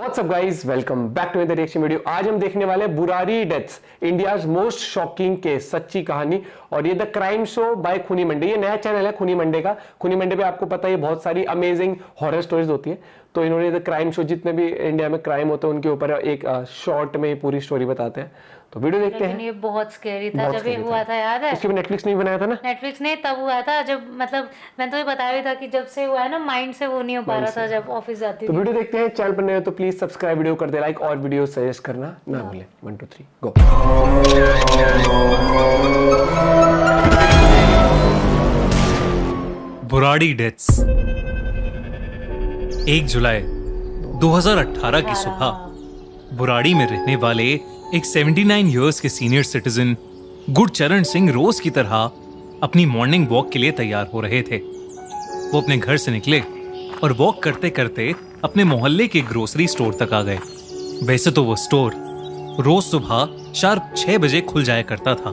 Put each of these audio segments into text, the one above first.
What's up guys, welcome back to the reaction video। आज हम देखने वाले हैं Burari deaths, India's most shocking case, सच्ची कहानी। और ये द क्राइम शो बाय खूनी मंडे, ये नया चैनल है खूनी मंडे का। खूनी मंडे पे आपको पता है बहुत सारी अमेजिंग हॉरर स्टोरीज होती है, तो इन्होंने द क्राइम शो, जितने भी इंडिया में क्राइम होते हैं उनके ऊपर एक शॉर्ट में पूरी स्टोरी बताते हैं। तो वीडियो देखते हैं। ये बहुत स्कैरी था जब ये हुआ था, याद है? उसके भी नेटफ्लिक्स नहीं बनाया था ना? नेटफ्लिक्स ने तब हुआ था जब, मतलब मैंने तो ये बताया भी था कि जब से हुआ है ना, माइंड से वो नहीं हो पा रहा था जब ऑफिस जाती थी। तो वीडियो देखते हैं। चैनल पर नए हो तो प्लीज सब्सक्राइब, वीडियो कर दे लाइक और वीडियो सजेस्ट करना ना भूलें। 1 2 3 गो। बुराड़ी डेथ्स। 1 जुलाई 2018 की सुबह बुराड़ी में रहने वाले एक 79 इयर्स के सीनियर सिटीजन गुरचरण सिंह रोज की तरह अपनी मॉर्निंग वॉक के लिए तैयार हो रहे थे। वो अपने घर से निकले और वॉक करते करते अपने मोहल्ले के ग्रोसरी स्टोर तक आ गए। वैसे तो वो स्टोर रोज सुबह शार्प 6 बजे खुल जाया करता था,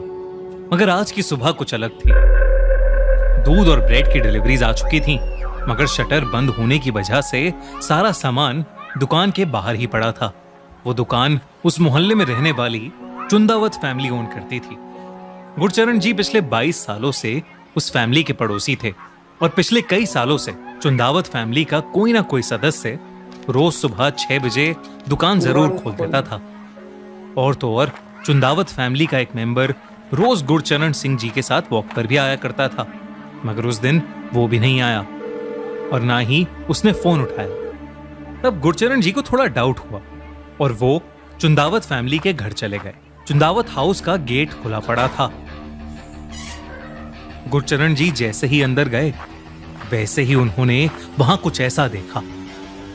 मगर आज की सुबह कुछ अलग थी। दूध और ब्रेड की डिलीवरीज आ चुकी थी, मगर शटर बंद होने की वजह से सारा सामान दुकान के बाहर ही पड़ा था। वो दुकान उस मोहल्ले में रहने वाली चुंदावत फैमिली ओन करती थी। गुरचरण जी पिछले 22 सालों से उस फैमिली के पड़ोसी थे और पिछले कई सालों से चुंदावत फैमिली का कोई ना कोई सदस्य रोज सुबह 6 बजे दुकान जरूर खोल देता था। और तो और चुंदावत फैमिली का एक मेंबर रोज गुरचरण सिंह जी के साथ वॉक पर भी आया करता था, मगर उस दिन वो भी नहीं आया और ना ही उसने फोन उठाया। तब गुरचरण जी को थोड़ा डाउट हुआ और वो चुंदावत फैमिली के घर चले गए। चुंदावत हाउस का गेट खुला पड़ा था। गुरचरण जी जैसे ही अंदर गए वैसे ही उन्होंने वहां कुछ ऐसा देखा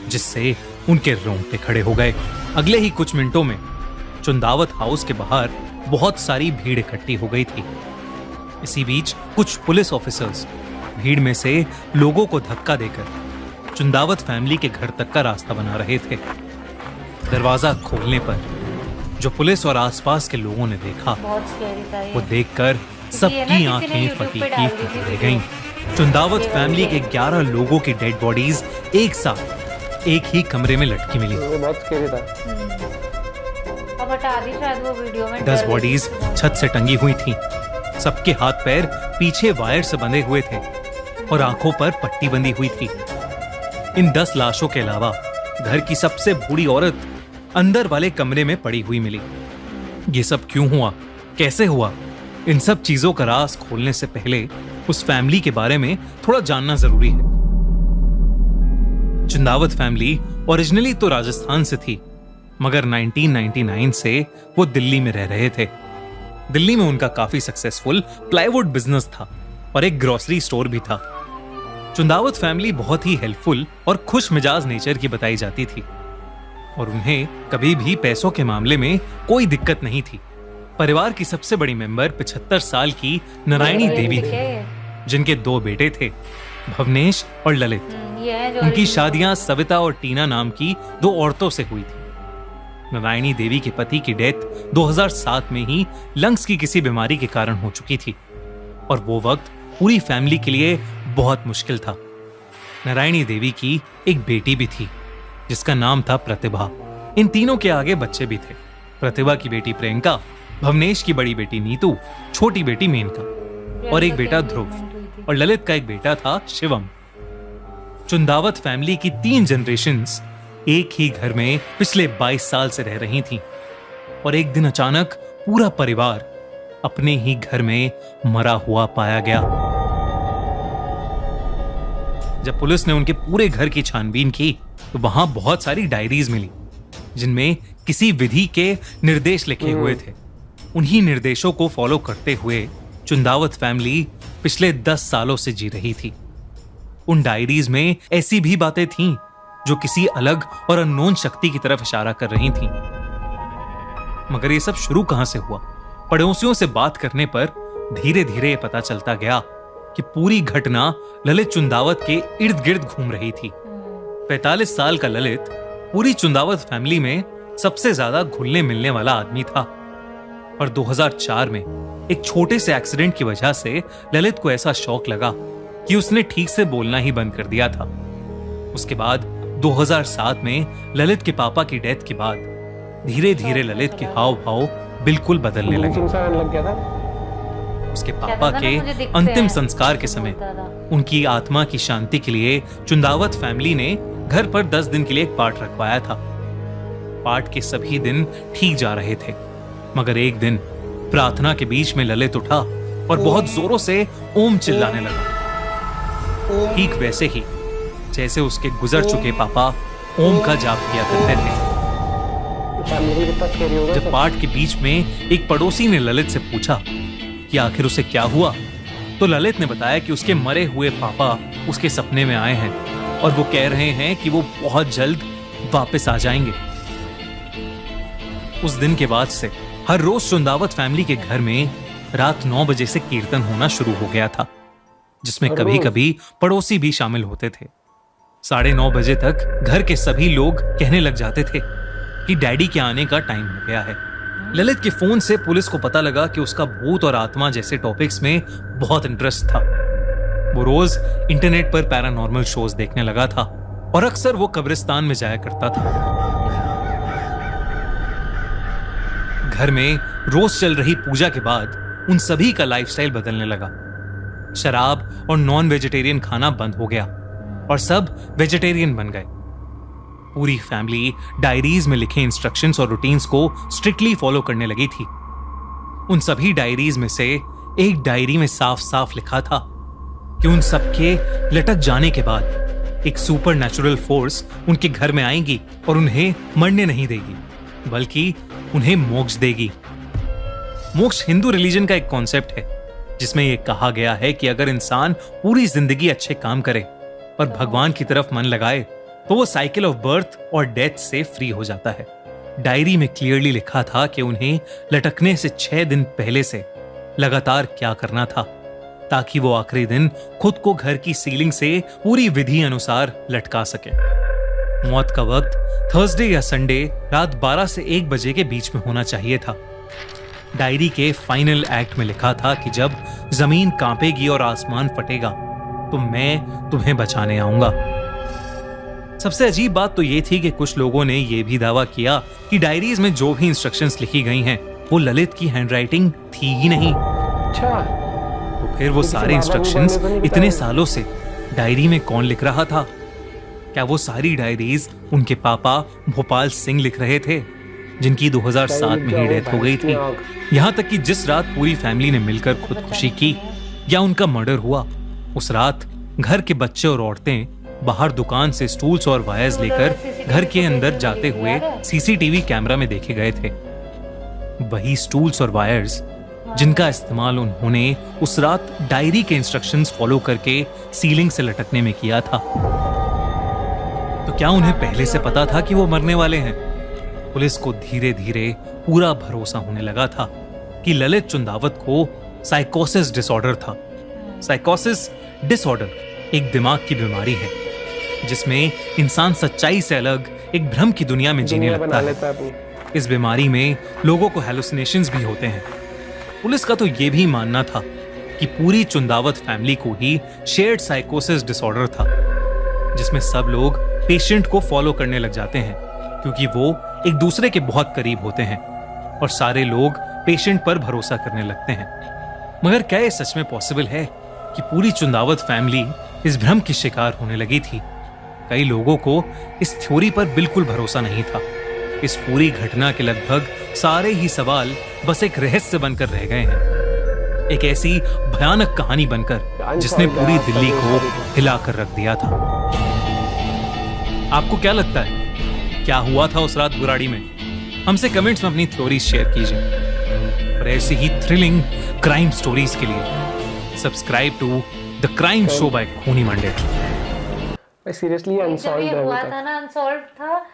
जिससे उनके रोंगटे खड़े हो गए। अगले ही कुछ मिनटों में चुंदावत हाउस के बाहर बहुत सारी भीड़ इकट्ठी हो गई थी। इसी बीच कुछ पुलिस ऑफिसर्स भीड़ में से लोगों को धक्का देकर चुंदावत फैमिली के घर तक का रास्ता बना रहे थे। दरवाजा खोलने पर जो पुलिस और आसपास के लोगों ने देखा, वो देखकर सबकी आंखें फटी की फटी रह गईं। चुंदावत फैमिली के 11 लोगों की डेड बॉडीज एक साथ एक ही कमरे में लटकी मिली। बहुत स्कैरी था। अब हटा दी शायद वो वीडियो में। 10 बॉडीज छत से टंगी हुई थीं। सबके हाथ पैर पीछे वायर से बंधे हुए थे और आंखों पर पट्टी बंधी हुई थी। इन 10 लाशों के अलावा घर की सबसे बूढ़ी औरत अंदर वाले कमरे में पड़ी हुई मिली। ये सब क्यों हुआ, कैसे हुआ, इन सब चीजों का राज खोलने से पहले उस फैमिली के बारे में थोड़ा जानना जरूरी है। चुंदावत फैमिली ओरिजिनली तो राजस्थान से थी, मगर 1999 से वो दिल्ली में रह रहे थे। दिल्ली में उनका काफी सक्सेसफुल प्लाईवुड बिजनेस था और एक ग्रोसरी स्टोर भी था। चुंदावत फैमिली बहुत ही हेल्पफुल और खुश मिजाज नेचर की बताई जाती थी और उन्हें कभी भी पैसों के मामले में कोई दिक्कत नहीं थी। परिवार की सबसे बड़ी मेंबर 75 साल की नारायणी देवी थी, जिनके 2 बेटे थे, भवनेश और ललित। उनकी शादियां सविता और टीना नाम की 2 औरतों से हुई थी। नारायणी देवी के पति की डेथ 2007 में ही लंग्स की किसी बीमारी के कारण हो चुकी थी और वो वक्त पूरी फैमिली के लिए बहुत मुश्किल था। नारायणी देवी की एक बेटी भी थी जिसका नाम था प्रतिभा। इन तीनों के आगे बच्चे भी थे। प्रतिभा की बेटी प्रियंका, भवनेश की बड़ी बेटी नीतू, छोटी बेटी मेनका और एक बेटा ध्रुव, और ललित का एक बेटा था शिवम। चुंदावत फैमिली की 3 जनरेशंस एक ही घर में पिछले 22 साल से रह रही थीं और एक दिन अचानक पूरा परिवार अपने ही घर में मरा हुआ पाया गया। जब पुलिस ने उनके पूरे घर की छानबीन की तो वहां बहुत सारी डायरीज मिली जिनमें किसी विधि के निर्देश लिखे हुए थे। उन्हीं निर्देशों को फॉलो करते हुए चुंदावत फैमिली पिछले 10 सालों से जी रही थी। उन डायरीज में ऐसी भी बातें थीं जो किसी अलग और अननोन शक्ति की तरफ इशारा कर रही थीं। मगर ये सब शुरू कहां से हुआ? पड़ोसियों से बात करने पर धीरे धीरे पता चलता गया कि पूरी घटना ललित चुंदावत के इर्द गिर्द घूम रही थी। 45 साल का ललित पूरी चुंदावत फैमिली में सबसे ज्यादा घुलने मिलने वाला आदमी था और 2004 में एक छोटे से एक्सीडेंट की वजह से ललित को ऐसा शौक लगा कि उसने ठीक से बोलना ही बंद कर दिया था। उसके बाद 2007 में ललित के पापा की डेथ के बाद धीरे धीरे ललित के हाव भाव बिल्कुल बदलने लगे। लग गया था। उसके कहता पापा था ना, के मुझे दिखते अंतिम हैं। संस्कार के समय बोलता था। उनकी आत्मा की शांति के लिए चुंदावत फैमिली ने घर पर 10 दिन के लिए एक पाठ रखवाया था। पाठ के सभी दिन ठीक जा रहे थे, मगर एक दिन प्रार्थना के बीच में ललित उठा और बहुत जोरों से ओम चिल्लाने लगा, ठीक वैसे ही जैसे उसके गुजर चुके पापा ओम का जाप किया करते थे। जब पाठ के बीच में एक पड़ोसी ने ललित से पूछा कि आखिर उसे क्या हुआ, तो ललित ने बताया कि उसके मरे हुए पापा उसके सपने में आए हैं और वो कह रहे हैं कि वो बहुत जल्द वापस आ जाएंगे। उस दिन के बाद से हर रोज चुंदावत फैमिली के घर में रात 9 बजे से कीर्तन होना शुरू हो गया था, जिसमें कभी कभी पड़ोसी भी शामिल होते थे। 9:30 बजे तक घर के सभी लोग कहने लग जाते थे कि डैडी के आने का टाइम हो गया है। ललित के फोन से पुलिस को पता लगा कि उसका भूत और आत्मा जैसे टॉपिक्स में बहुत इंटरेस्ट था। वो रोज इंटरनेट पर पैरानॉर्मल शोज देखने लगा था और अक्सर वो कब्रिस्तान में जाया करता था। घर में रोज चल रही पूजा के बाद उन सभी का लाइफस्टाइल बदलने लगा। शराब और नॉन वेजिटेरियन खाना बंद हो गया और सब वेजिटेरियन बन गए। पूरी फैमिली डायरीज में लिखे इंस्ट्रक्शंस और रूटीन्स को स्ट्रिक्टली फॉलो करने लगी थी। उन सभी डायरीज में से एक डायरी में साफ साफ लिखा था कि उन सबके लटक जाने के बाद एक सुपर नेचुरल फोर्स उनके घर में आएगी और उन्हें मरने नहीं देगी, बल्कि उन्हें मोक्ष देगी। मोक्ष हिंदू रिलीजन का एक कॉन्सेप्ट है जिसमें यह कहा गया है कि अगर इंसान पूरी जिंदगी अच्छे काम करे और भगवान की तरफ मन लगाए तो वो साइकिल ऑफ बर्थ और डेथ से फ्री हो जाता है। डायरी में क्लियरली लिखा था कि उन्हें लटकने से 6 दिन पहले से लगातार क्या करना था ताकि वो आखिरी दिन खुद को घर की सीलिंग से पूरी विधि अनुसार लटका सके। मौत का वक्त थर्सडे या संडे रात 12 से 1 बजे के बीच में होना चाहिए था। डायरी के फाइनल एक्ट में लिखा था कि जब जमीन कांपेगी और आसमान फटेगा तो मैं तुम्हें बचाने आऊंगा। सबसे अजीब बात तो ये थी कि कुछ लोगों ने यह भी दावा किया कि डायरीज में जो भी इंस्ट्रक्शंस लिखी गई हैं वो ललित की हैंडराइटिंग थी ही नहीं। अच्छा, तो फिर वो सारे इंस्ट्रक्शंस इतने सालों से डायरी में कौन लिख रहा था? क्या वो सारी डायरीज उनके पापा भोपाल सिंह लिख रहे थे, जिनकी 2007 में ही डेथ हो गई थी? यहां तक कि जिस रात पूरी फैमिली ने मिलकर खुदकुशी की या उनका मर्डर हुआ, उस रात घर के बच्चे और औरतें बाहर दुकान से स्टूल्स और वायर्स लेकर घर के अंदर जाते हुए सीसीटीवी कैमरा में देखे गए थे। वही स्टूल्स और वायर्स जिनका इस्तेमाल उन्होंने उस रात डायरी के इंस्ट्रक्शंस फॉलो करके सीलिंग से लटकने में किया था। तो क्या उन्हें पहले से पता था कि वो मरने वाले हैं? पुलिस को धीरे धीरे पूरा भरोसा होने लगा था कि ललित चुंदावत को साइकोसिस डिसऑर्डर था। साइकोसिस डिसऑर्डर एक दिमाग की बीमारी है जिसमें इंसान सच्चाई से अलग एक भ्रम की दुनिया में जीने लगता है। इस बीमारी में लोगों को हैलुसिनेशंस भी होते हैं। पुलिस का तो यह भी मानना था कि पूरी चुंदावत फैमिली को ही शेयर्ड साइकोसिस डिसऑर्डर था, जिसमें सब लोग पेशेंट को फॉलो करने लग जाते हैं क्योंकि वो एक दूसरे के बहुत करीब होते हैं और सारे लोग पेशेंट पर भरोसा करने लगते हैं। मगर क्या ये सच में पॉसिबल है कि पूरी चुंदावत फैमिली इस भ्रम की शिकार होने लगी थी? कई लोगों को इस थ्योरी पर बिल्कुल भरोसा नहीं था। इस पूरी घटना के लगभग सारे ही सवाल बस एक रहस्य बनकर रह गए हैं, एक ऐसी भयानक कहानी बनकर जिसने पूरी दिल्ली को हिलाकर रख दिया था। आपको क्या लगता है, क्या हुआ था उस रात बुराड़ी में? हमसे कमेंट्स में अपनी थ्योरीज शेयर कीजिए और ऐसी ही थ्रिलिंग क्राइम स्टोरीज के लिए subscribe to the crime show by खूनी मंडे। सीरियसली अनसॉल्व्ड जब ये हुआ था ना, अनसॉल्व था,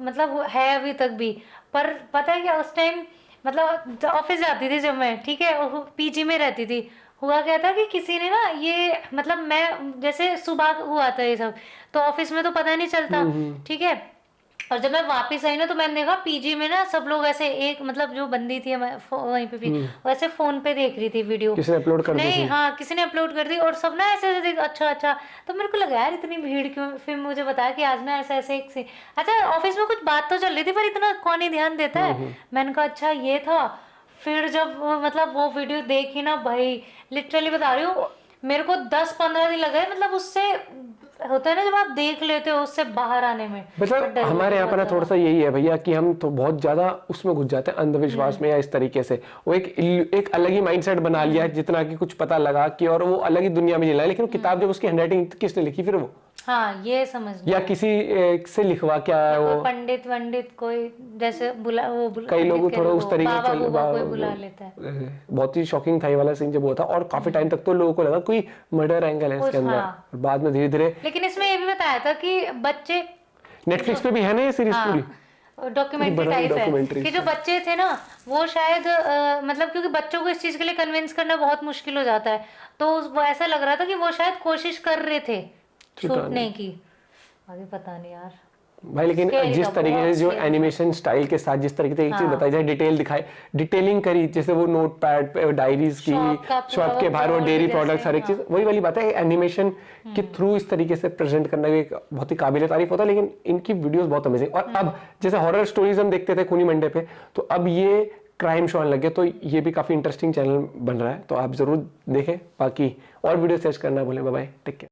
मतलब है अभी तक भी। पर पता है क्या, उस टाइम मतलब ऑफिस जाती थी जब मैं, ठीक है, पीजी में रहती थी। हुआ क्या था कि किसी ने ना ये मतलब मैं जैसे सुबह हुआ था ये सब, तो ऑफिस में तो पता नहीं चलता, ठीक है। और जब मैं वापस आई ना तो मैंने देखा पीजी में ना सब लोग ऐसे एक मतलब जो बंदी थी वहीं पे भी वैसे फोन पे देख रही थी वीडियो, किसी ने अपलोड कर दी नहीं थी। हाँ किसी ने अपलोड कर दी और सब ना ऐसे ऐसे अच्छा अच्छा, तो मेरे को लगा यार इतनी भीड़ क्यों, फिर मुझे बताया कि आज ना ऐसे ऐसे एक से अच्छा ऑफिस में कुछ बात तो चल रही थी पर इतना कौन ही ध्यान देता है। मैंने कहा अच्छा ये था। फिर जब मतलब वो वीडियो देखी ना भाई, लिटरली बता रही हूँ मेरे को 10-15 दिन लगे, मतलब उससे होता है ना जब आप देख लेते हो उससे बाहर आने में। मतलब हमारे यहाँ पर ना थोड़ा सा यही है भैया कि हम तो बहुत ज्यादा उसमें घुस जाते हैं अंधविश्वास में या इस तरीके से, वो एक अलग ही माइंडसेट बना लिया है जितना कि कुछ पता लगा कि और वो अलग ही दुनिया में जी रहा है। लेकिन वो किताब जब उसकी हैंडराइटिंग किसने लिखी फिर वो, हाँ ये समझ या किसी से लिखवा क्या है वो, पंडित वंडित कोई जैसे कई लोग थोड़ा उस तरीके बाबा से बूबा कोई बुला लेता है। बहुत ही शॉकिंग था ये वाला सीन जब हुआ था, और काफी टाइम तक तो लोगों को लगा कोई मर्डर एंगल है इसके अंदर। हाँ। बाद में धीरे धीरे, लेकिन इसमें ये भी बताया था कि बच्चे, नेटफ्लिक्स पे भी है ना ये सीरीज पूरी, डॉक्यूमेंट्री टाइप है documentary कि जो बच्चे थे ना वो शायद मतलब क्योंकि बच्चों को इस चीज के लिए कन्विंस करना बहुत मुश्किल हो जाता है, तो वो ऐसा लग रहा था कि वो शायद कोशिश कर रहे थे छूटने की, अभी पता नहीं यार भाई। लेकिन Scary जिस था, तरीके से बहुत जो scary एनिमेशन स्टाइल के साथ जिस तरीके से एक चीज बताई जाए, डिटेल दिखाई, डिटेलिंग करी, जैसे वो नोट पैड पे डायरीज की, Shop का पूरा शॉप के वो बाहर वो board डेयरी जैसे, प्रोडक्ट्स हर एक चीज, वही वाली बात है एनिमेशन के थ्रू इस तरीके से प्रेजेंट करना भी एक बहुत ही काबिल तारीफ होता है। लेकिन इनकी वीडियोस बहुत अमेजिंग, और अब जैसे हॉरर स्टोरीज हम देखते थे खूनी मंडे पे, तो अब ये क्राइम शो आने लग गया, तो ये भी काफी इंटरेस्टिंग चैनल बन रहा है, तो आप जरूर देखें। बाकी और वीडियो सर्च करना भूलें। Bye bye, take care.